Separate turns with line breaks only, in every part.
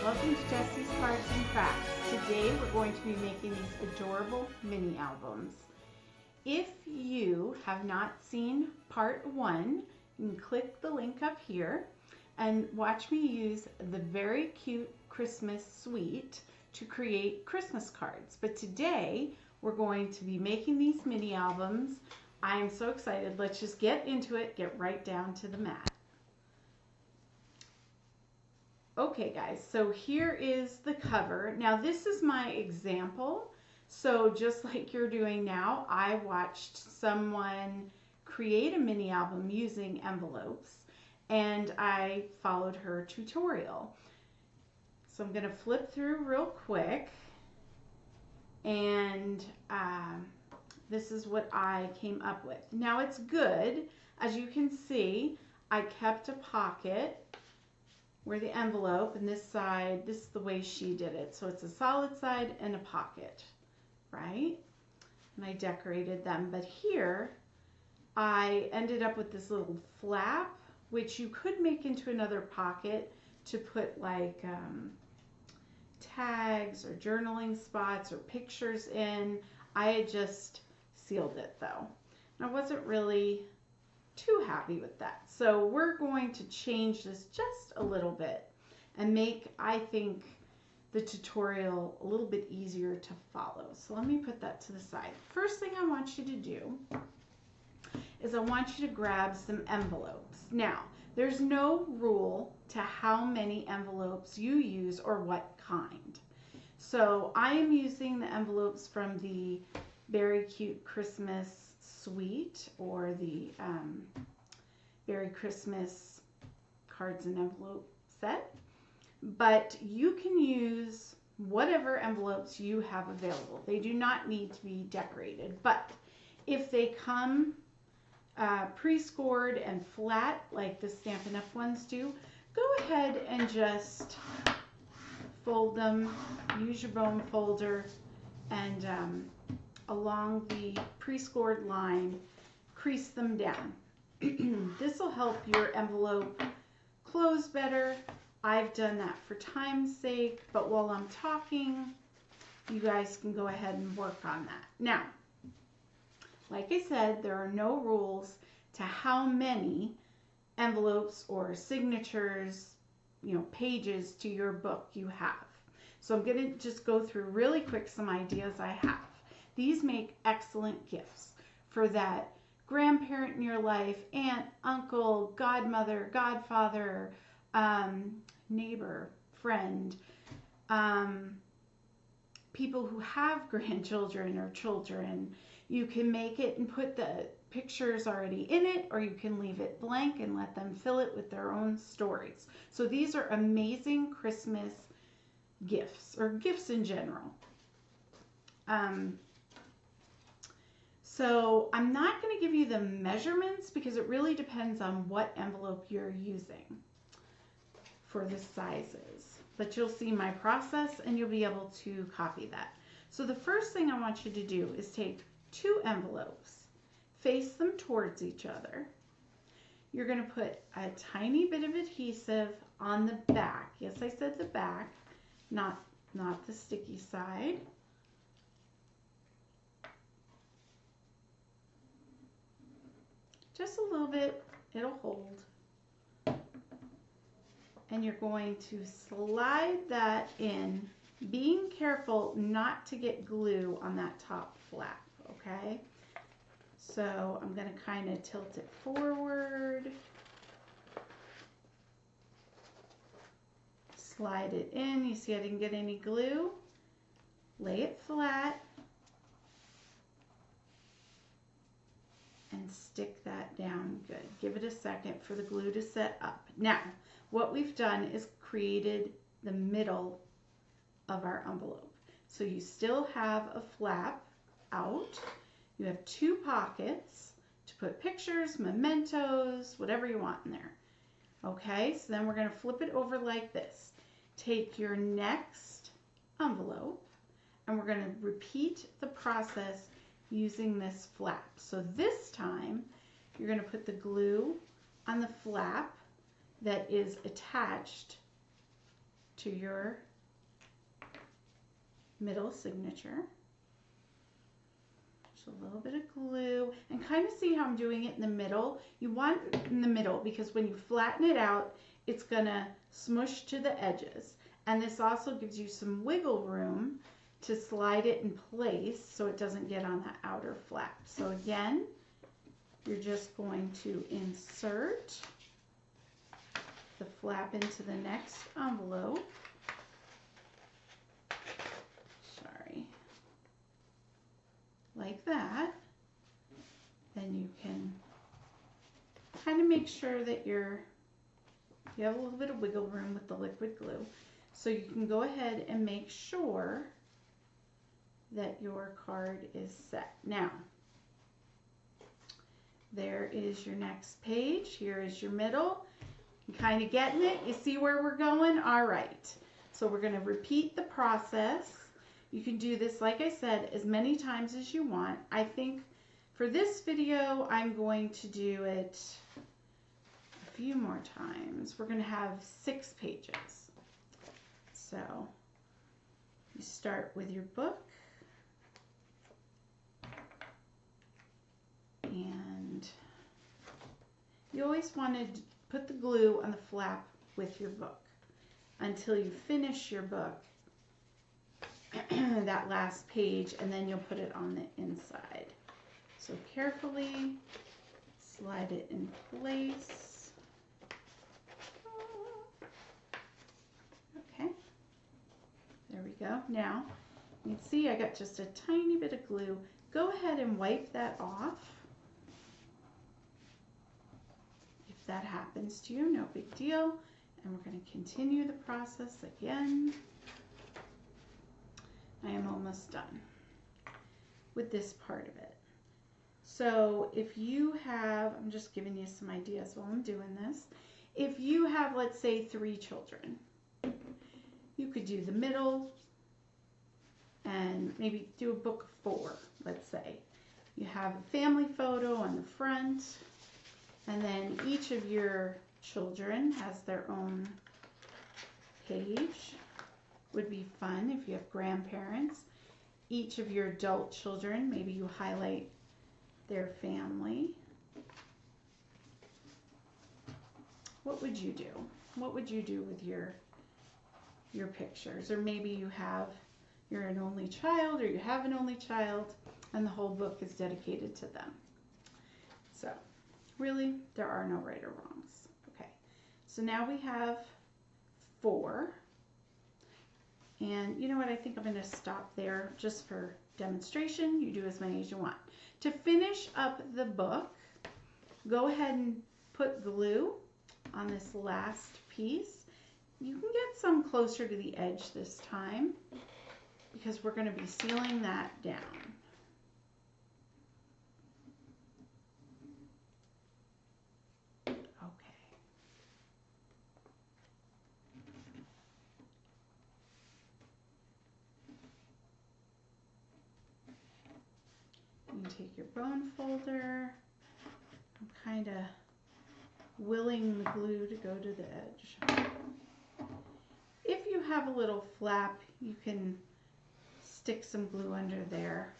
Welcome to Jessie's Cards and Crafts. Today we're going to be making these adorable mini albums. If you have not seen part 1, you can click the link up here and watch me use the Beary Cute Christmas suite to create Christmas cards. But today we're going to be making these mini albums. I am so excited. Let's just get into it, get right down to the mat. Okay guys, so here is the cover. Now this is my example. So just like you're doing now, I watched someone create a mini album using envelopes and I followed her tutorial. So I'm gonna flip through real quick and this is what I came up with. Now it's good, as you can see, I kept a pocket where the envelope, and this side, this is the way she did it. So it's a solid side and a pocket, right? And I decorated them. But here, I ended up with this little flap, which you could make into another pocket to put like tags or journaling spots or pictures in. I had just sealed it though. I wasn't really too happy with that. So we're going to change this just a little bit and make, I think, the tutorial a little bit easier to follow. So let me put that to the side. First thing I want you to do is I want you to grab some envelopes. Now, there's no rule to how many envelopes you use or what kind. So I am using the envelopes from the Beary Cute Christmas suite or the Beary Christmas cards and envelope set, but you can use whatever envelopes you have available. They do not need to be decorated, but if they come pre-scored and flat like the Stampin' Up ones do, go ahead and just fold them, use your bone folder, and along the pre-scored line, crease them down. This will help your envelope close better. I've done that for time's sake, but while I'm talking, you guys can go ahead and work on that. Now, like I said, there are no rules to how many envelopes or signatures, pages to your book you have. So I'm going to just go through really quick some ideas I have. These make excellent gifts for that grandparent in your life, aunt, uncle, godmother, godfather, neighbor, friend, people who have grandchildren or children. You can make it and put the pictures already in it, or you can leave it blank and let them fill it with their own stories. So these are amazing Christmas gifts, or gifts in general. So I'm not going to give you the measurements because it really depends on what envelope you're using for the sizes. But you'll see my process and you'll be able to copy that. So the first thing I want you to do is take 2 envelopes, face them towards each other. You're going to put a tiny bit of adhesive on the back. Yes, I said the back, not the sticky side. Just a little bit, it'll hold. And you're going to slide that in, being careful not to get glue on that top flap, okay? So I'm going to kind of tilt it forward, slide it in. You see I didn't get any glue. Lay it flat and stick that down good. Give it a second for the glue to set up. Now, what we've done is created the middle of our envelope. So you still have a flap out. You have 2 pockets to put pictures, mementos, whatever you want in there. Okay, so then we're going to flip it over like this. Take your next envelope and we're going to repeat the process using this flap. So this time you're going to put the glue on the flap that is attached to your middle signature. Just a little bit of glue, and kind of see how I'm doing it in the middle. You want it in the middle because when you flatten it out, it's gonna smush to the edges. And this also gives you some wiggle room to slide it in place so it doesn't get on that outer flap. So again, you're just going to insert the flap into the next envelope. Sorry. Like that. Then you can kind of make sure that you have a little bit of wiggle room with the liquid glue. So you can go ahead and make sure that your card is set. Now, there is your next page. Here is your middle. You're kind of getting it. You see where we're going? All right. So we're going to repeat the process. You can do this, like I said, as many times as you want. I think for this video, I'm going to do it a few more times. We're going to have 6 pages. So you start with your book. And you always want to put the glue on the flap with your book until you finish your book, that last page, and then you'll put it on the inside. So carefully slide it in place. Okay, there we go. Now you can see I got just a tiny bit of glue. Go ahead and wipe that off. If that happens to you, no big deal. And we're going to continue the process again. I am almost done with this part of it. So if you have, I'm just giving you some ideas while I'm doing this. If you have, let's say, 3 children, you could do the middle and maybe do a book of 4, let's say. You have a family photo on the front, and then each of your children has their own page. Would be fun if you have grandparents. Each of your adult children, maybe you highlight their family. What would you do? What would you do with your pictures? Or maybe you're an only child, or you have an only child, and the whole book is dedicated to them. So really, there are no right or wrongs. Okay, so now we have 4. And you know what, I think I'm going to stop there just for demonstration. You do as many as you want. To finish up the book, go ahead and put glue on this last piece. You can get some closer to the edge this time because we're going to be sealing that down. You can take your bone folder and kind of willing the glue to go to the edge. If you have a little flap, you can stick some glue under there.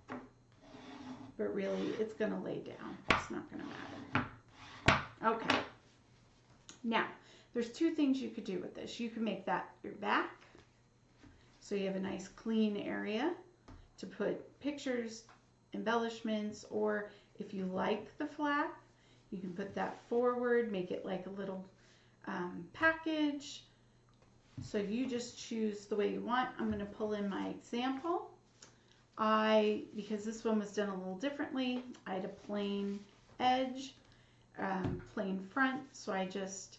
But really, it's going to lay down. It's not going to matter. Okay. Now, there's 2 things you could do with this. You can make that your back, so you have a nice clean area to put pictures, embellishments, or if you like the flap, you can put that forward, make it like a little package. So you just choose the way you want. I'm going to pull in my example. Because this one was done a little differently, I had a plain edge, plain front, so I just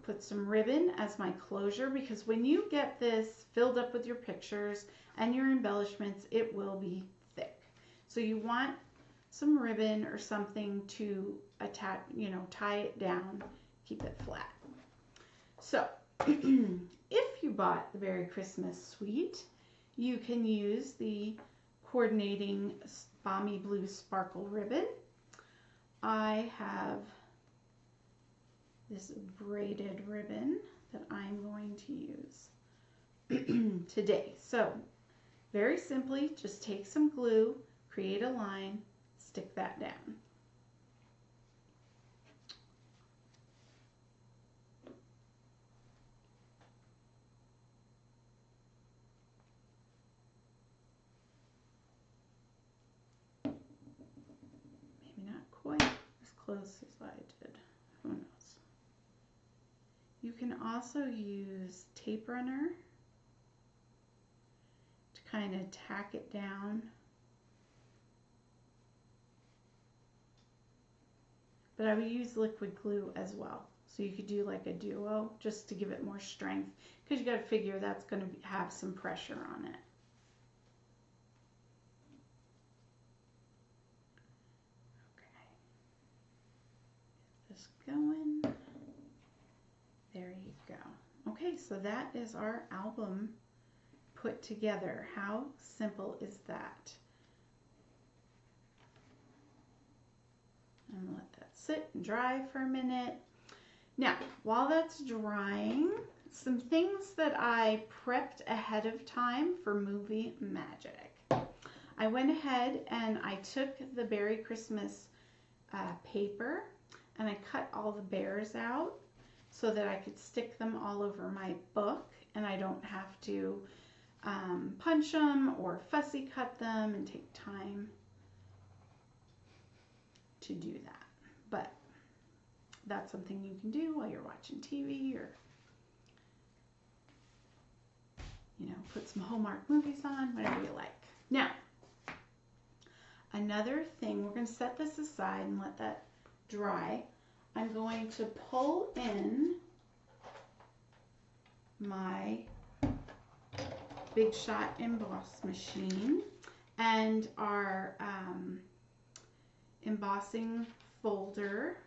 put some ribbon as my closure, because when you get this filled up with your pictures and your embellishments, it will be thick. So you want some ribbon or something to attach, tie it down, keep it flat. So if you bought the Beary Christmas suite, you can use the coordinating Balmy Blue Sparkle ribbon. I have this braided ribbon that I'm going to use today. So very simply, just take some glue, create a line, stick that down. Maybe not quite as close as I did. Who knows? You can also use tape runner to kind of tack it down. But I would use liquid glue as well. So you could do like a duo just to give it more strength, because you got to figure that's going to have some pressure on it. Okay. Get this going. There you go. Okay, so that is our album put together. How simple is that? And let that sit and dry for a minute. Now, while that's drying, some things that I prepped ahead of time for movie magic. I went ahead and I took the Beary Christmas paper and I cut all the bears out so that I could stick them all over my book and I don't have to punch them or fussy cut them and take time to do that. But that's something you can do while you're watching TV or, you know, put some Hallmark movies on, whatever you like. Now, another thing, we're going to set this aside and let that dry. I'm going to pull in my Big Shot emboss machine and our embossing folder.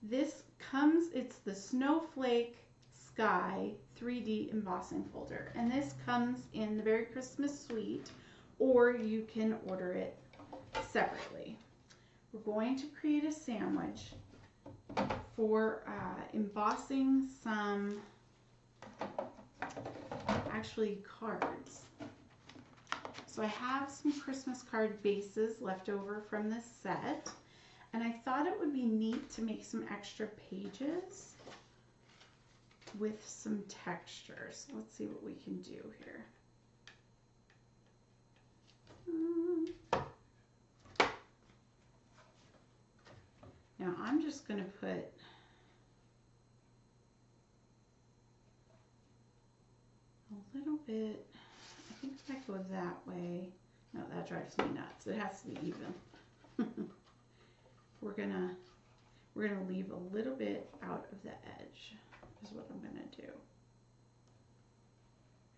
This comes, it's the Snowflake Sky 3D embossing folder, and this comes in the Beary Christmas suite, or you can order it separately. We're going to create a sandwich for embossing some actually cards. So I have some Christmas card bases left over from this set, and I thought it would be neat to make some extra pages with some textures. Let's see what we can do here. Now I'm just going to put a little bit, I think if I go that way, no, that drives me nuts. It has to be even. We're gonna leave a little bit out of the edge is what I'm gonna do.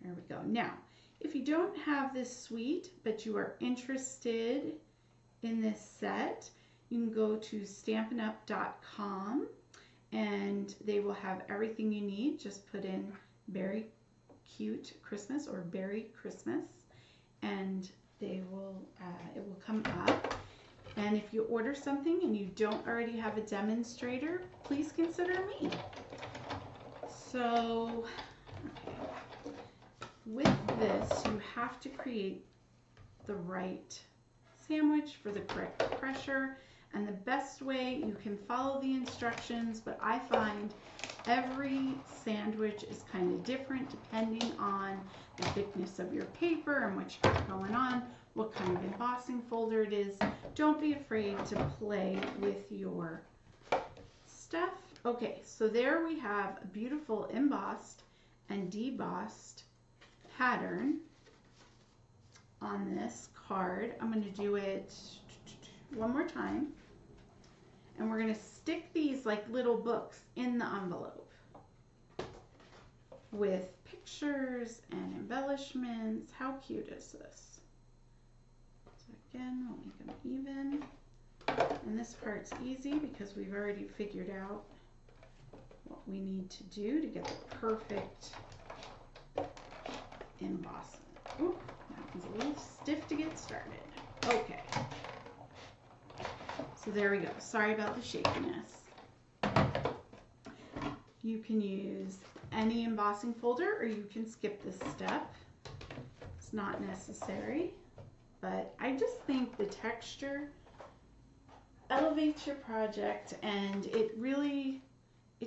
There we go. Now, if you don't have this suite, but you are interested in this set, you can go to stampinup.com and they will have everything you need. Just put in Beary Cute Christmas or Beary Christmas, and they will it will come up. And if you order something and you don't already have a demonstrator, please consider me. So, okay. With this, you have to create the right sandwich for the correct pressure. And the best way, you can follow the instructions, but I find every sandwich is kind of different depending on the thickness of your paper and what you got going on, what kind of embossing folder it is. Don't be afraid to play with your stuff. Okay, so there we have a beautiful embossed and debossed pattern on this card. I'm going to do it one more time. And we're going to stick these like little books in the envelope with pictures and embellishments. How cute is this? So again, we'll make them even. And this part's easy because we've already figured out what we need to do to get the perfect embossment. Ooh, that one's a little stiff to get started. Okay. So there we go. Sorry about the shakiness. You can use any embossing folder, or you can skip this step. It's not necessary, but I just think the texture elevates your project, and it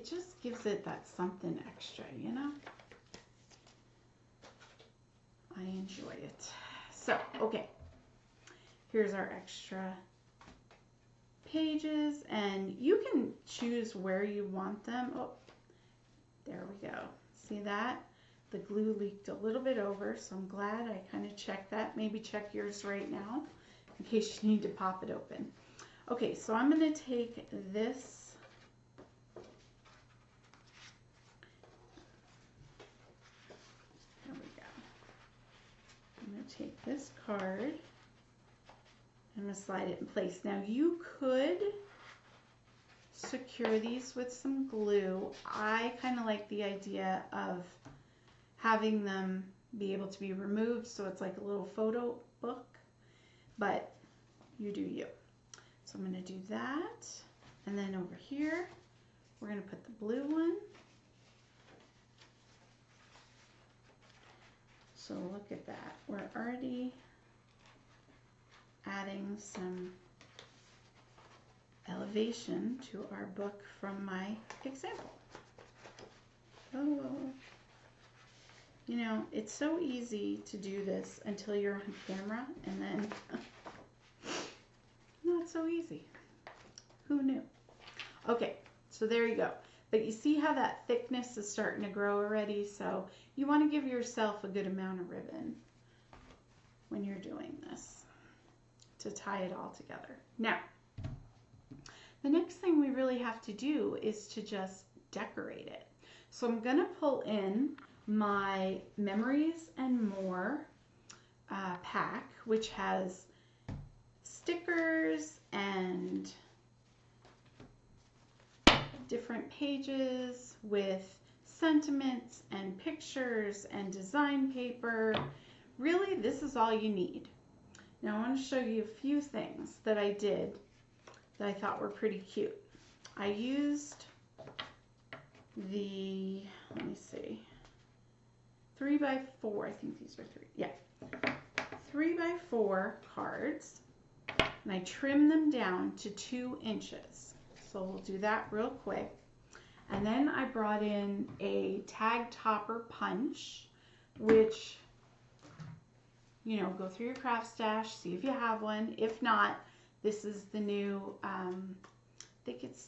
just gives it that something extra, you know? I enjoy it. So, okay, here's our extra pages, and you can choose where you want them. Oh, there we go. See that? The glue leaked a little bit over, so I'm glad I kind of checked that. Maybe check yours right now in case you need to pop it open. Okay, so I'm going to take this. There we go. I'm going to take this card. I'm going to slide it in place. Now you could secure these with some glue. I kind of like the idea of having them be able to be removed, so it's like a little photo book, but you do you. So I'm going to do that, and then over here we're going to put the blue one. So look at that. We're already adding some elevation to our book from my example. Oh, you know, it's so easy to do this until you're on camera, and then not so easy. Who knew? Okay, so there you go. But you see how that thickness is starting to grow already, so you want to give yourself a good amount of ribbon when you're doing this to tie it all together. Now, the next thing we really have to do is to just decorate it. So I'm going to pull in my Memories and More pack, which has stickers and different pages with sentiments and pictures and design paper. Really, this is all you need. Now I want to show you a few things that I did that I thought were pretty cute. I used the, let me see, 3x4, I think these are 3x4 cards, and I trimmed them down to 2 inches. So we'll do that real quick. And then I brought in a tag topper punch, which, you know, go through your craft stash, see if you have one. If not, this is the new, I think it's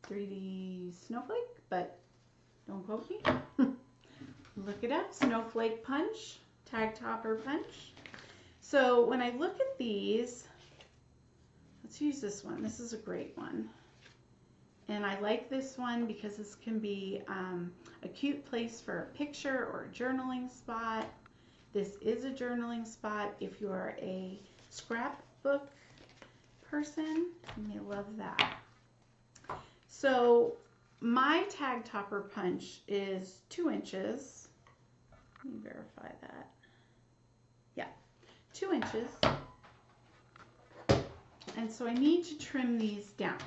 3D Snowflake, but don't quote me. Look it up, Snowflake punch, tag topper punch. So when I look at these, let's use this one. This is a great one. And I like this one because this can be a cute place for a picture or a journaling spot. This is a journaling spot. If you're a scrapbook person, you may love that. So my tag topper punch is 2 inches. Let me verify that. Yeah, 2 inches. And so I need to trim these down.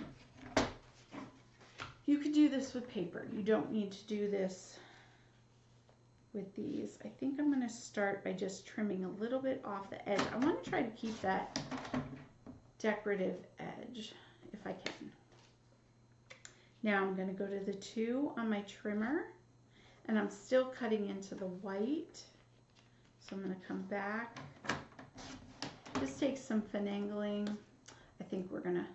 You could do this with paper. You don't need to do this with these. I think I'm going to start by just trimming a little bit off the edge. I want to try to keep that decorative edge if I can. Now I'm going to go to the 2 on my trimmer, and I'm still cutting into the white. So I'm going to come back. This takes some finagling. I think we're gonna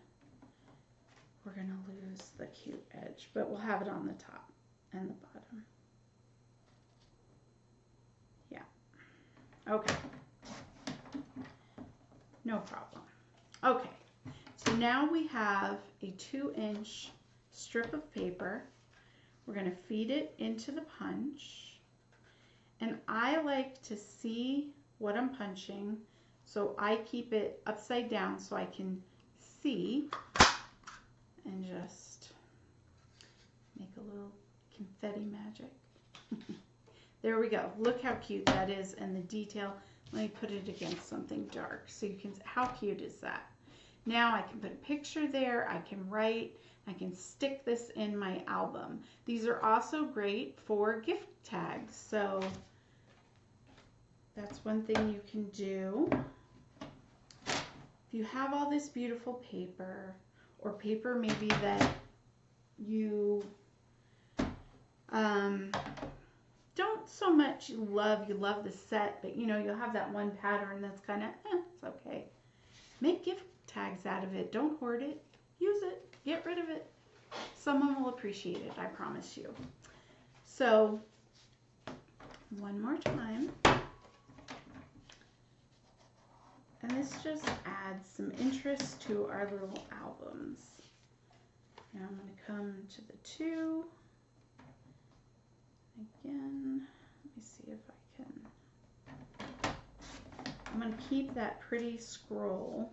lose the cute edge, but we'll have it on the top and the bottom. Yeah. Okay. No problem. Okay. So now we have a 2-inch strip of paper. We're going to feed it into the punch. And I like to see what I'm punching, so I keep it upside down so I can see and just make a little confetti magic. There we go. Look how cute that is, and the detail. Let me put it against something dark so you can see how cute is that. Now I can put a picture there, I can write, I can stick this in my album. These are also great for gift tags, so that's one thing you can do. If you have all this beautiful paper, or paper maybe that you don't so much love, you love the set, but you know, you'll have that one pattern that's kind of, it's okay. Make gift tags out of it. Don't hoard it. Use it. Get rid of it. Someone will appreciate it, I promise you. So, one more time. And this just adds some interest to our little albums. Now I'm going to come to the 2. Again, let me see if I can. I'm going to keep that pretty scroll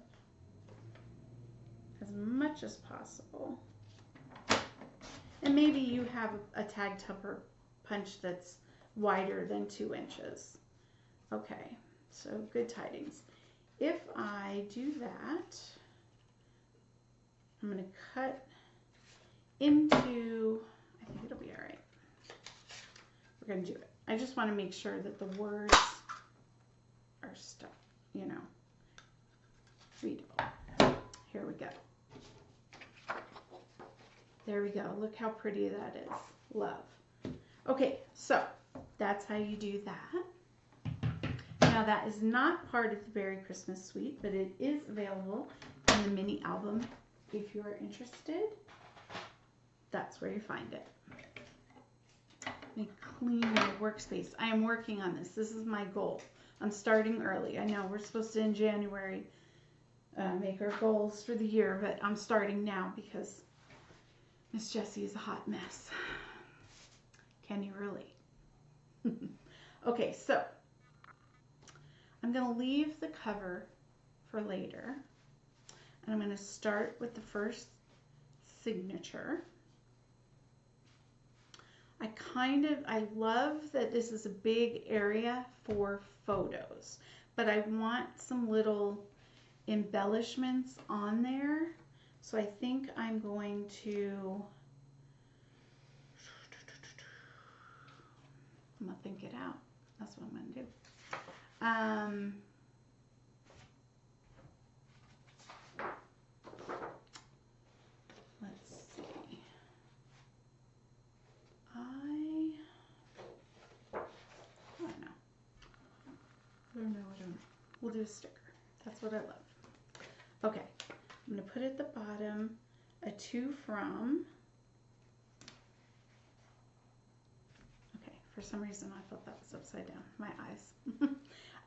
as much as possible. And maybe you have a tag tupper punch that's wider than 2 inches. Okay, so good tidings. If I do that, I'm going to cut into, I think it'll be all right. We're going to do it. I just want to make sure that the words are stuck, you know, readable. Here we go. There we go. Look how pretty that is. Love. Okay, so that's how you do that. Now that is not part of the Beary Christmas suite, but it is available in the mini album. If you are interested, that's where you find it. Let me clean my workspace. I am working on this. This is my goal. I'm starting early. I know we're supposed to in January make our goals for the year, but I'm starting now because Miss Jessie is a hot mess. Can you relate? Okay, so I'm going to leave the cover for later, and I'm going to start with the first signature. I love that this is a big area for photos, but I want some little embellishments on there. So I think I'm going to, I'm going to think it out. That's what I'm going to do. Let's see. I don't know. We'll do a sticker. That's what I love. Okay, I'm going to put at the bottom a to from. Okay, for some reason I thought that was upside down. My eyes.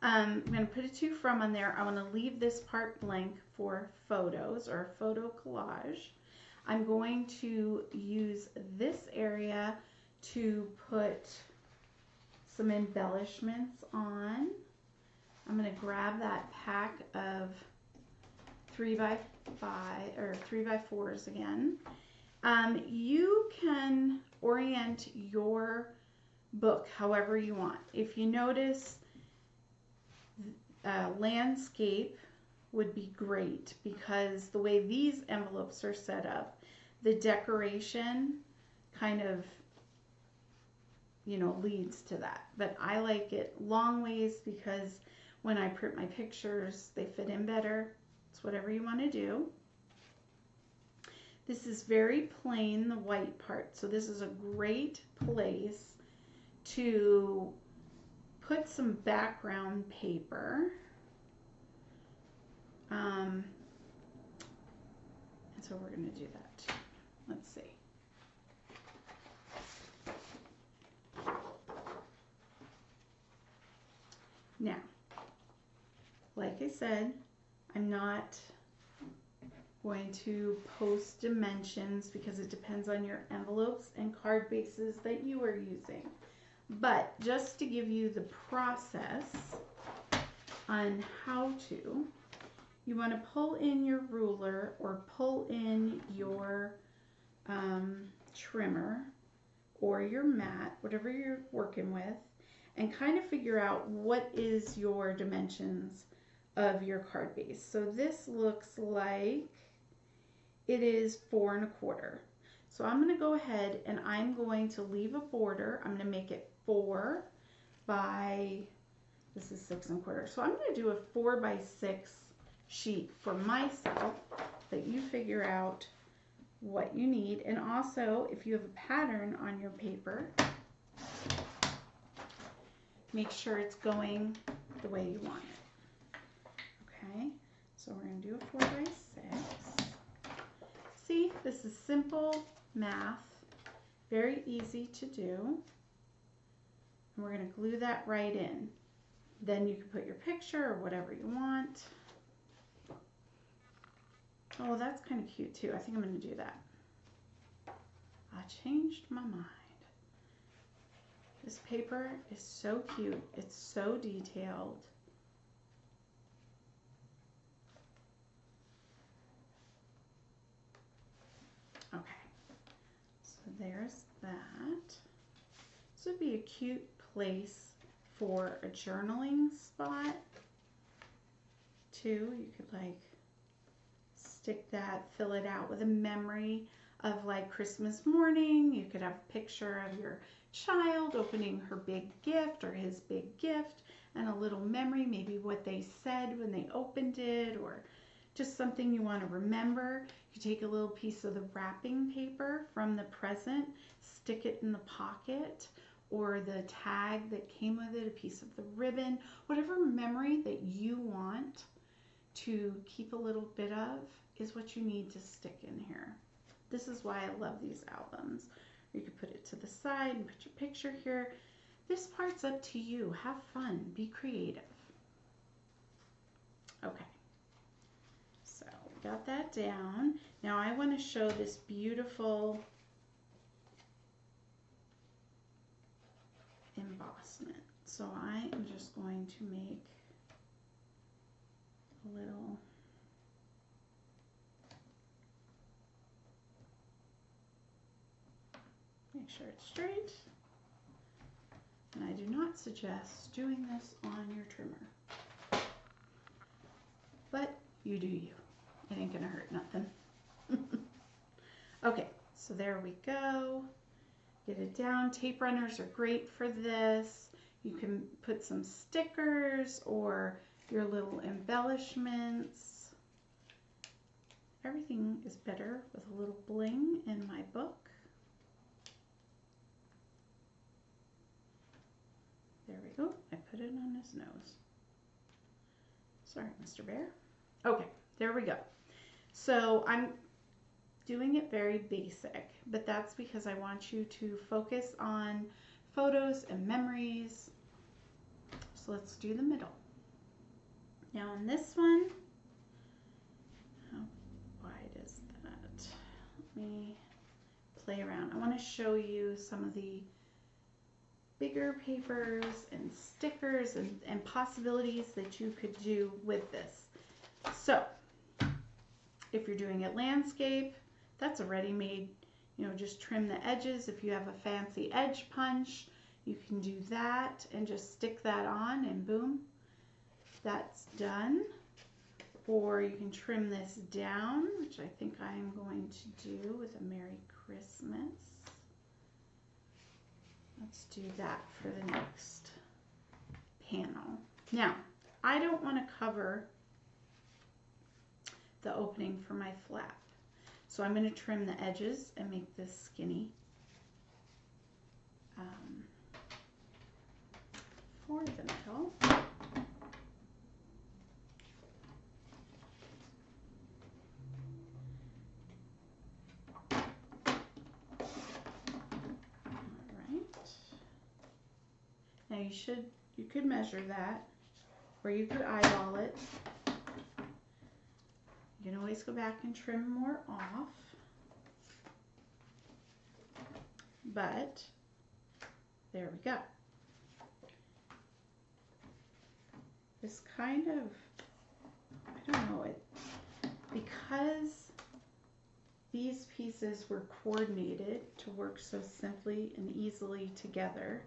I'm going to put a to from on there. I want to leave this part blank for photos or photo collage. I'm going to use this area to put some embellishments on. I'm going to grab that pack of 3x5 or 3x4s again. You can orient your book however you want. If you notice, landscape would be great because the way these envelopes are set up, the decoration kind of, you know, leads to that. But I like it long ways because when I print my pictures, they fit in better. It's whatever you want to do. This is very plain, the white part. So this is a great place to put some background paper. And so we're going to do that. Let's see. Now, like I said, I'm not going to post dimensions because it depends on your envelopes and card bases that you are using. But just to give you the process on how to, you want to pull in your ruler or pull in your trimmer or your mat, whatever you're working with, and kind of figure out what is your dimensions of your card base. So this looks like it is 4 1/4. So I'm going to go ahead and I'm going to leave a border. I'm going to make it 4 by, this is 6 1/4. So I'm going to do a 4 by 6 sheet for myself, that you figure out what you need. And also, if you have a pattern on your paper, make sure it's going the way you want it. Okay, so we're going to do a 4 by 6. See, this is simple math, very easy to do. And we're going to glue that right in. Then you can put your picture or whatever you want. Oh, that's kind of cute too. I think I'm going to do that. I changed my mind. This paper is so cute. It's so detailed. Okay, so there's that. This would be a cute place for a journaling spot too. You could like stick that, fill it out with a memory of like Christmas morning. You could have a picture of your child opening her big gift or his big gift, and a little memory, maybe what they said when they opened it, or just something you want to remember. You take a little piece of the wrapping paper from the present, stick it in the pocket, or the tag that came with it, a piece of the ribbon, whatever memory that you want to keep a little bit of is what you need to stick in here. This is why I love these albums. You could put it to the side and put your picture here. This part's up to you. Have fun. Be creative. Okay. So we got that down. Now I want to show this beautiful embossment. So I am just going to make a little make sure it's straight. And I do not suggest doing this on your trimmer. But you do you. It ain't gonna hurt nothing. Okay, so there we go. Get it down. Tape runners are great for this. You can put some stickers or your little embellishments. Everything is better with a little bling in my book. There we go. I put it on his nose. Sorry, Mr. Bear. Okay, there we go. So I'm doing it very basic, but that's because I want you to focus on photos and memories. So let's do the middle. Now on this one, how wide is that? Let me play around. I want to show you some of the bigger papers and stickers and possibilities that you could do with this. So if you're doing it landscape, that's a ready-made, you know, just trim the edges. If you have a fancy edge punch, you can do that and just stick that on and boom, that's done. Or you can trim this down, which I think I'm going to do with a Merry Christmas. Let's do that for the next panel. Now, I don't want to cover the opening for my flap. So I'm going to trim the edges and make this skinny for the middle. Now you could measure that, or you could eyeball it. You can always go back and trim more off. But there we go. This kind of, I don't know, because these pieces were coordinated to work so simply and easily together,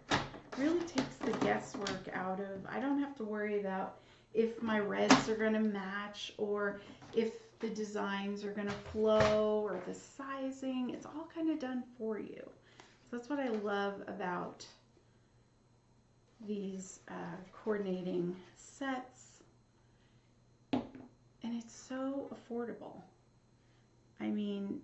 really takes the guesswork out of, I don't have to worry about if my reds are going to match, or if the designs are going to flow, or the sizing. It's all kind of done for you. So that's what I love about these coordinating sets. And it's so affordable. I mean,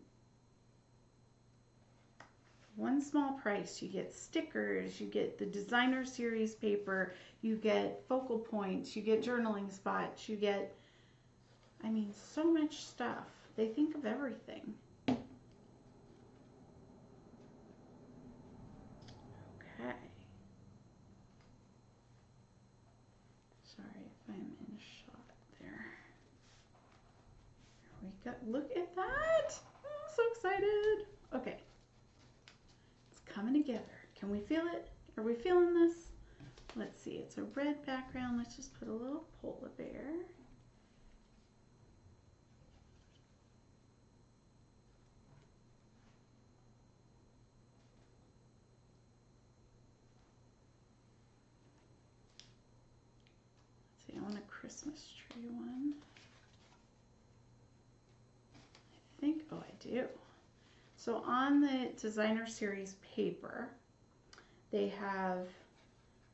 one small price, you get stickers, you get the designer series paper, you get focal points, you get journaling spots, you get, I mean, so much stuff. They think of everything. Okay. Sorry if I'm in shot there. Here we go. Look at that. I'm so excited. Okay. It's coming together. Can we feel it? Are we feeling this? Let's see. It's a red background. Let's just put a little polar bear. I want a Christmas tree one. I think, oh, I do. So on the designer series paper, they have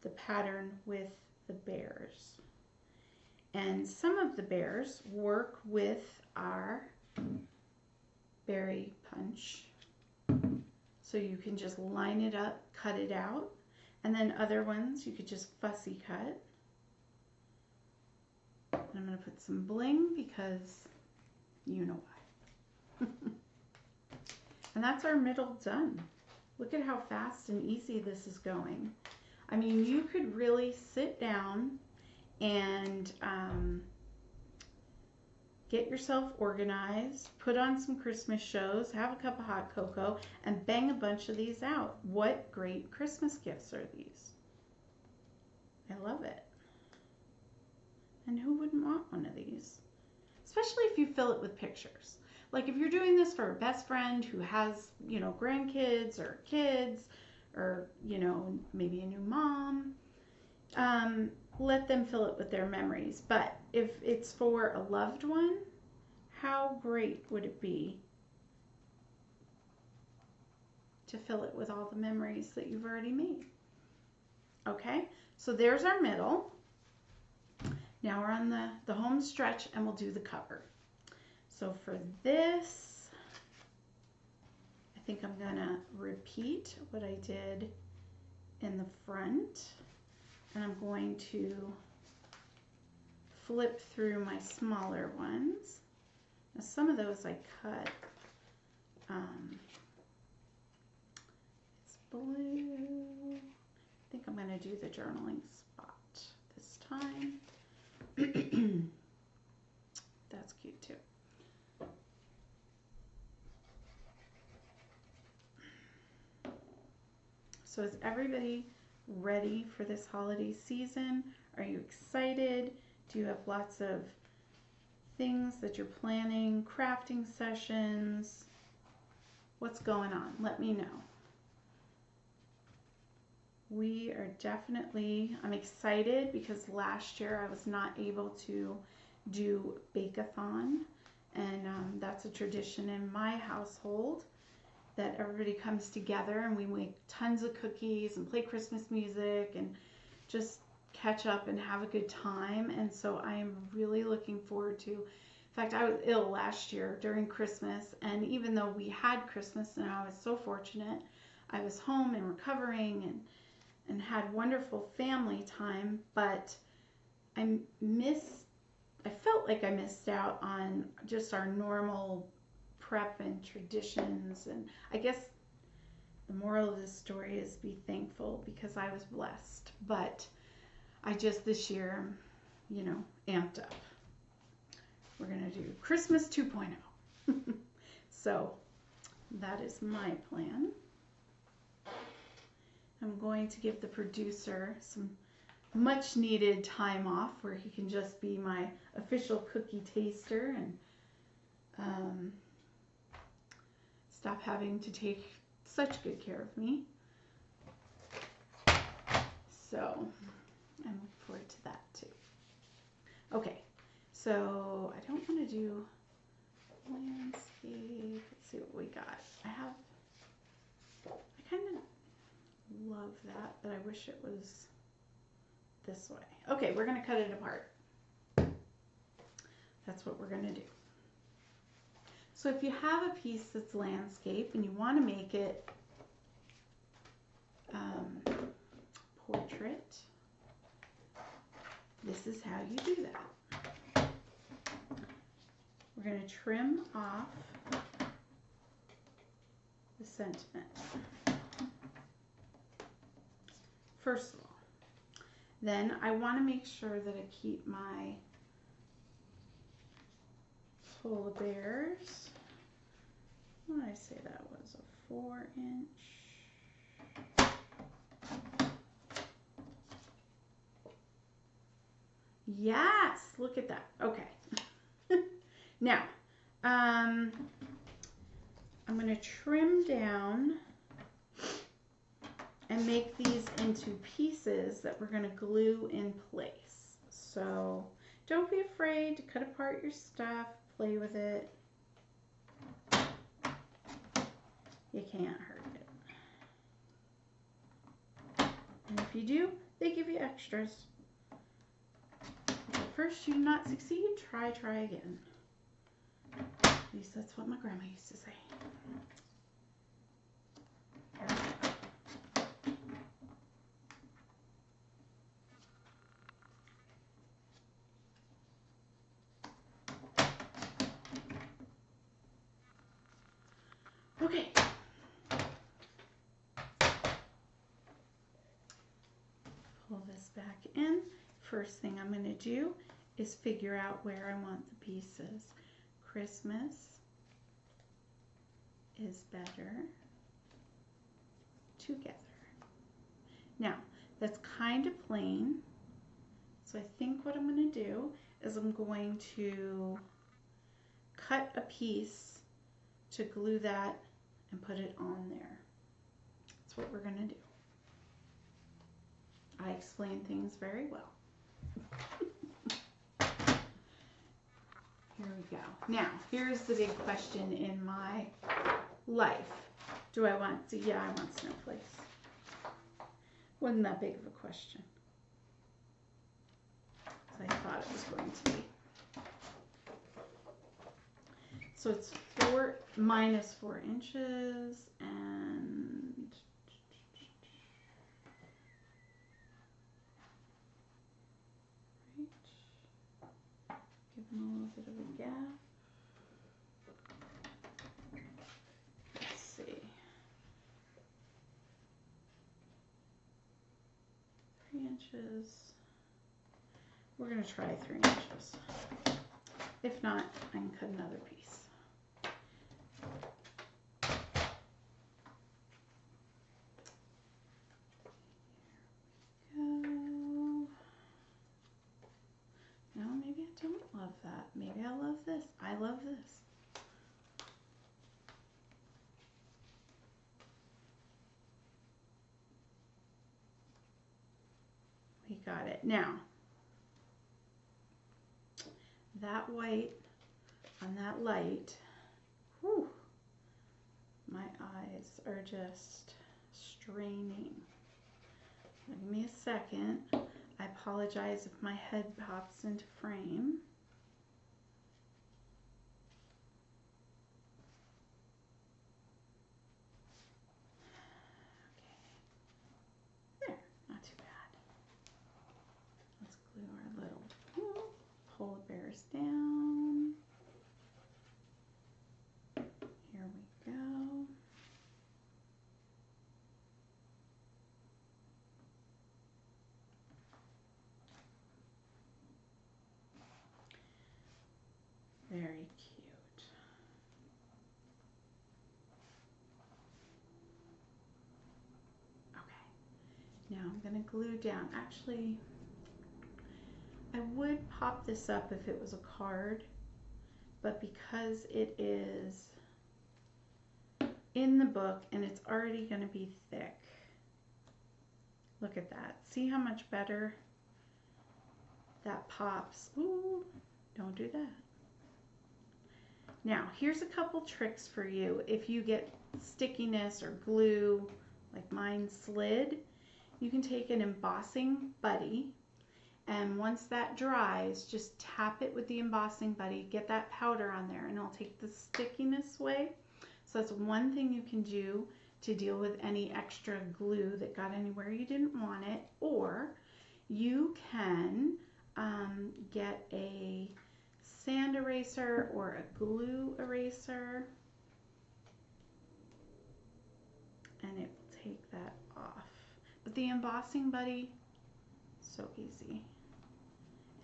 the pattern with the bears. And some of the bears work with our berry punch. So you can just line it up, cut it out. And then other ones you could just fussy cut. And I'm going to put some bling because you know why. And that's our middle done. Look at how fast and easy this is going. I mean, you could really sit down and get yourself organized, put on some Christmas shows, have a cup of hot cocoa, and bang a bunch of these out. What great Christmas gifts are these? I love it. And who wouldn't want one of these? Especially if you fill it with pictures. Like if you're doing this for a best friend who has, you know, grandkids or kids, or, you know, maybe a new mom, let them fill it with their memories. But if it's for a loved one, how great would it be to fill it with all the memories that you've already made? Okay, so there's our middle. Now we're on the home stretch and we'll do the cover. So for this, I think I'm gonna repeat what I did in the front, and I'm going to flip through my smaller ones. Now some of those I cut. It's blue. I think I'm gonna do the journaling spot this time. That's cute too. So is everybody ready for this holiday season? Are you excited? Do you have lots of things that you're planning, crafting sessions? What's going on? Let me know. We are definitely, I'm excited because last year I was not able to do Bake-a-thon, and that's a tradition in my household that everybody comes together and we make tons of cookies and play Christmas music and just catch up and have a good time. And so I am really looking forward to, in fact, I was ill last year during Christmas, and even though we had Christmas and I was so fortunate, I was home and recovering and had wonderful family time, but I felt like I missed out on just our normal prep and traditions. And I guess the moral of this story is be thankful because I was blessed, but I just this year, you know, amped up. We're gonna do Christmas 2.0. So that is my plan. I'm going to give the producer some much needed time off where he can just be my official cookie taster and stop having to take such good care of me. So I look forward to that too. Okay, so I don't want to do landscape. Let's see what we got. I kind of love that, but I wish it was this way. Okay, we're going to cut it apart. That's what we're going to do. So if you have a piece that's landscape and you want to make it portrait, this is how you do that. We're going to trim off the sentiment, first of all. Then I want to make sure that I keep my polar bears. What did I say that was? A 4-inch. Yes, look at that. Okay. Now, I'm going to trim down and make these into pieces that we're going to glue in place. So don't be afraid to cut apart your stuff, play with it. You can't hurt it. And if you do, they give you extras. If at first you do not succeed, try again. At least that's what my grandma used to say. Okay. Pull this back in. First thing I'm going to do is figure out where I want the pieces. Christmas is better together. Now, that's kind of plain, so I think what I'm going to do is I'm going to cut a piece to glue that and put it on there. That's what we're going to do. I explain things very well. Here we go. Now, here's the big question in my life. Do I want to? Yeah, I want snowflakes. Wasn't that big of a question. I thought it was going to be. So it's minus 4 inches and right. Give them a little bit of a gap. Let's see. 3 inches. We're going to try 3 inches. If not, I can cut another piece. No, maybe I don't love that. Maybe I love this. I love this. We got it. Now, that white on that light, whew, my eyes are just straining. Give me a second. I apologize if my head pops into frame. Okay. There, not too bad. Let's glue our little polar bears down. Here we go. Very cute. Okay, now I'm going to glue down. Actually, I would pop this up if it was a card, but because it is in the book and it's already going to be thick, look at that. See how much better that pops. Ooh, don't do that. Now, here's a couple tricks for you. If you get stickiness or glue, like mine slid, you can take an embossing buddy, and once that dries, just tap it with the embossing buddy, get that powder on there, and it'll take the stickiness away. So that's one thing you can do to deal with any extra glue that got anywhere you didn't want it. Or you can get a sand eraser or a glue eraser, and it will take that off. But the embossing buddy, so easy.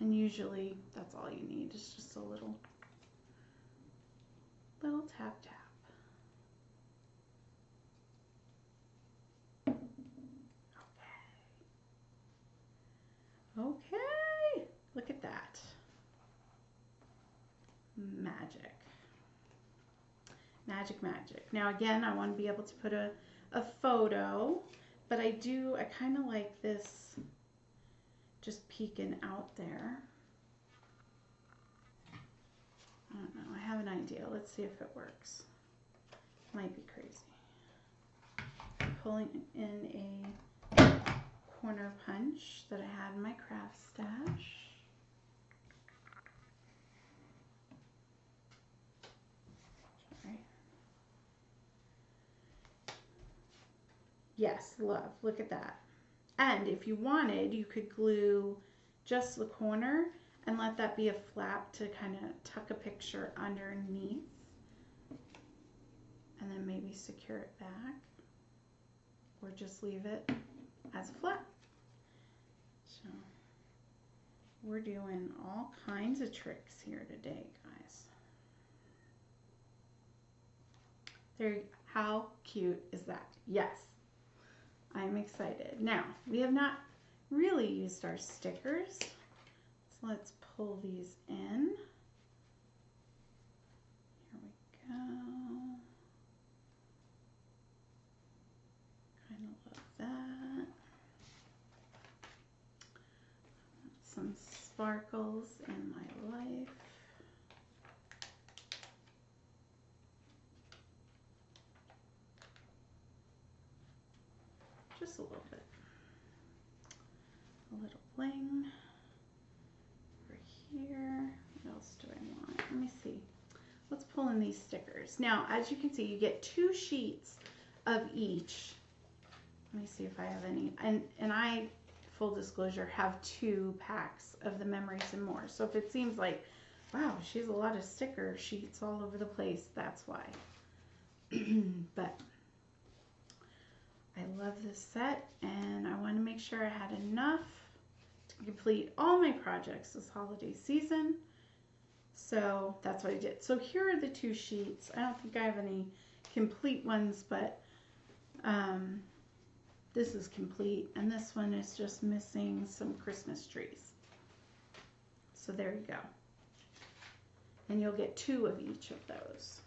And usually that's all you need. It's just a little tap tap. Okay, look at that. Magic. Magic, magic. Now again, I want to be able to put a photo, but I kind of like this just peeking out there. I don't know, I have an idea. Let's see if it works. Might be crazy. Pulling in a corner punch that I had in my craft stash. Yes, love, look at that. And if you wanted, you could glue just the corner and let that be a flap to kind of tuck a picture underneath. And then maybe secure it back. Or just leave it as a flap. So we're doing all kinds of tricks here today, guys. There, how cute is that? Yes. I'm excited. Now, we have not really used our stickers, so let's pull these in. Here we go. Kind of love that. Some sparkles in my life. Just a little bit. A little bling over here. What else do I want? Let me see. Let's pull in these stickers. Now, as you can see, you get 2 sheets of each. Let me see if I have any. And I, full disclosure, have 2 packs of the Memories and More. So if it seems like, wow, she has a lot of sticker sheets all over the place, that's why. But I love this set, and I want to make sure I had enough to complete all my projects this holiday season. So that's what I did. So here are the 2 sheets. I don't think I have any complete ones, but this is complete, and this one is just missing some Christmas trees. So there you go. And you'll get 2 of each of those.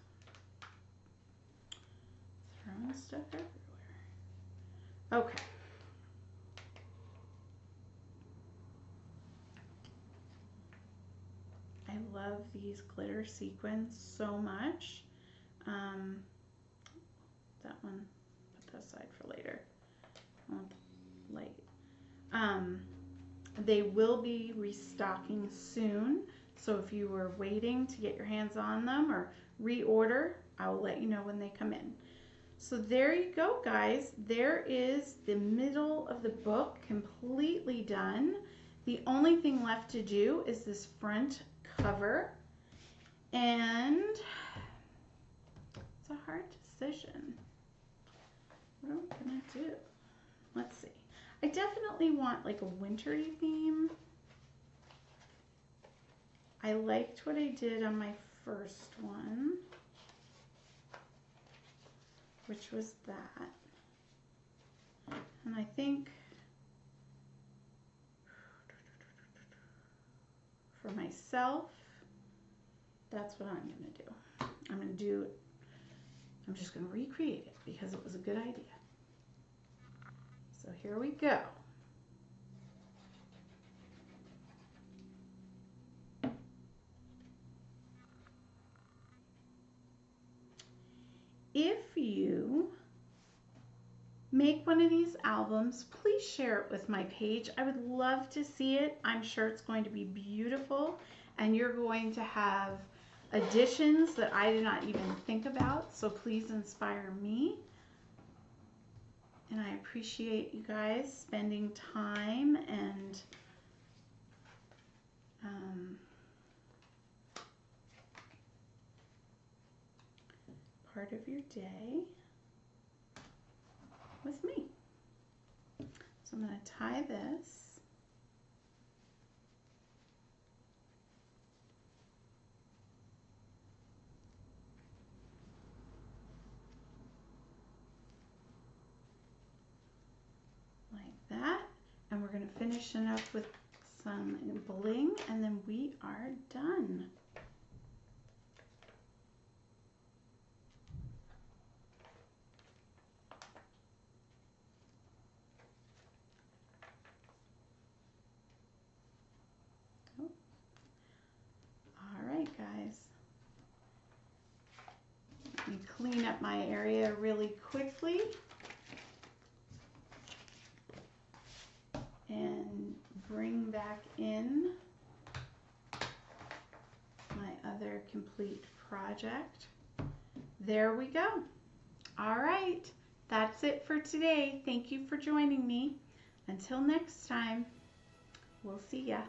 Throwing stuff everywhere. Okay. I love these glitter sequins so much. That one, put that aside for later. I want the light. They will be restocking soon. So if you were waiting to get your hands on them or reorder, I will let you know when they come in. So there you go, guys. There is the middle of the book completely done. The only thing left to do is this front cover. And it's a hard decision. What am I going to do? Let's see. I definitely want like a wintry theme. I liked what I did on my first one, which was that. And I think for myself, that's what I'm going to do. I'm just going to recreate it because it was a good idea. So here we go. if you make one of these albums, please share it with my page. I would love to see it. I'm sure it's going to be beautiful, and you're going to have additions that I did not even think about, so please inspire me. And I appreciate you guys spending time and part of your day with me. So I'm going to tie this. Like that. And we're going to finish it up with some bling, and then we are done. Guys, let me clean up my area really quickly and bring back in my other complete project. There we go. All right, that's it for today. Thank you for joining me. Until next time, we'll see ya.